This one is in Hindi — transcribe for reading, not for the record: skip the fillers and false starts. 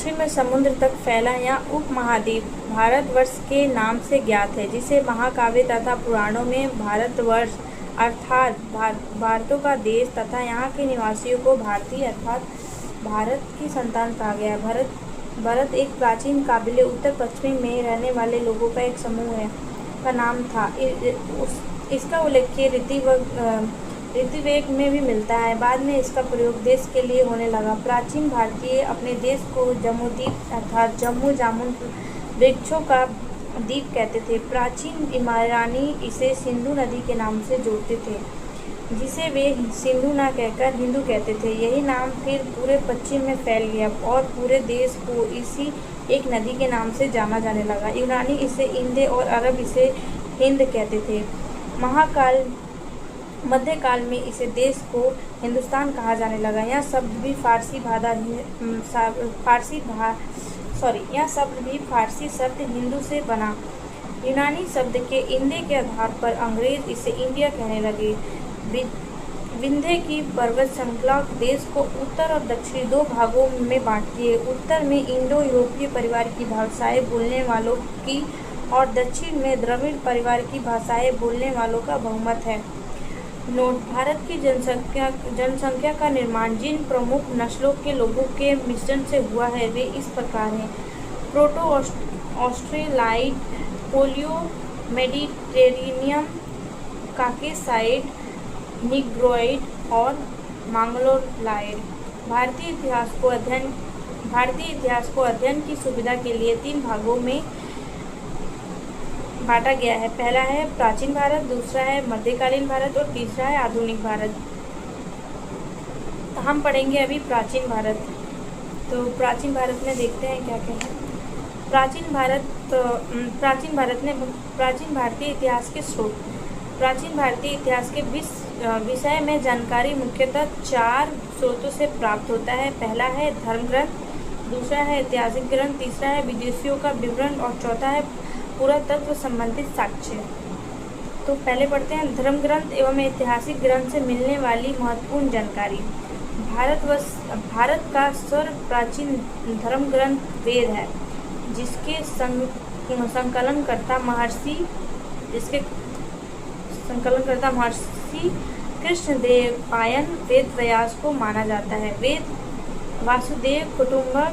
पश्चिम में समुद्र तक फैला यह उपमहाद्वीप भारतवर्ष के नाम से ज्ञात है, जिसे महाकाव्य तथा पुराणों में भारतवर्ष अर्थात भारतों का देश तथा यहाँ के निवासियों को भारतीय अर्थात भारत की संतान कहा गया। भारत एक प्राचीन काबिल उत्तर पश्चिम में रहने वाले लोगों का एक समूह है का नाम था। इसका उल्लेख ऋग्वेद में भी मिलता है। बाद में इसका प्रयोग देश के लिए होने लगा। प्राचीन भारतीय अपने देश को जम्बूद्वीप अर्थात जम्मू जामुन वृक्षों का द्वीप कहते थे। प्राचीन ईरानी इसे सिंधु नदी के नाम से जोड़ते थे, जिसे वे सिंधु ना कहकर हिंदू कहते थे। यही नाम फिर पूरे पश्चिम में फैल गया और पूरे देश को इसी एक नदी के नाम से जाना जाने लगा। यूनानी इसे इंद और अरब इसे हिंद कहते थे। मध्यकाल में इसे देश को हिंदुस्तान कहा जाने लगा। यह शब्द भी फारसी शब्द हिंदू से बना। यूनानी शब्द के इंदे के आधार पर अंग्रेज इसे इंडिया कहने लगे। विंध्य की पर्वत श्रृंखला देश को उत्तर और दक्षिण दो भागों में बांटती है। उत्तर में इंडो यूरोपीय परिवार की भाषाएं बोलने वालों की और दक्षिण में द्रविड़ परिवार की भाषाएं बोलने वालों का बहुमत है। नोट: भारत की जनसंख्या का निर्माण जिन प्रमुख नस्लों के लोगों के मिश्रण से हुआ है वे इस प्रकार हैं: proto Australoid, paleo Mediterranean, Caucasoid, Negroid और मंगोलायड। भारतीय इतिहास को अध्ययन की सुविधा के लिए 3 भागों में बांटा गया है। पहला है प्राचीन भारत, दूसरा है मध्यकालीन भारत और तीसरा है आधुनिक भारत। तो हम पढ़ेंगे अभी प्राचीन भारत। तो प्राचीन भारत में देखते हैं क्या क्या है। प्राचीन भारतीय इतिहास के स्रोत। प्राचीन भारतीय इतिहास के विषय में जानकारी मुख्यतः 4 स्रोतों से प्राप्त होता है। पहला है धर्म ग्रंथ, दूसरा है ऐतिहासिक ग्रंथ, तीसरा है विदेशियों का विवरण और चौथा है पुरातत्व संबंधित साक्ष्य। तो पहले पढ़ते हैं धर्म ग्रंथ एवं ऐतिहासिक ग्रंथ से मिलने वाली महत्वपूर्ण जानकारी। भारत का सर्व प्राचीन धर्म ग्रंथ वेद है, जिसके संकलनकर्ता महर्षि कृष्णदेवरायन वेद व्यास को माना जाता है। वेद वासुदेव कुटुंबक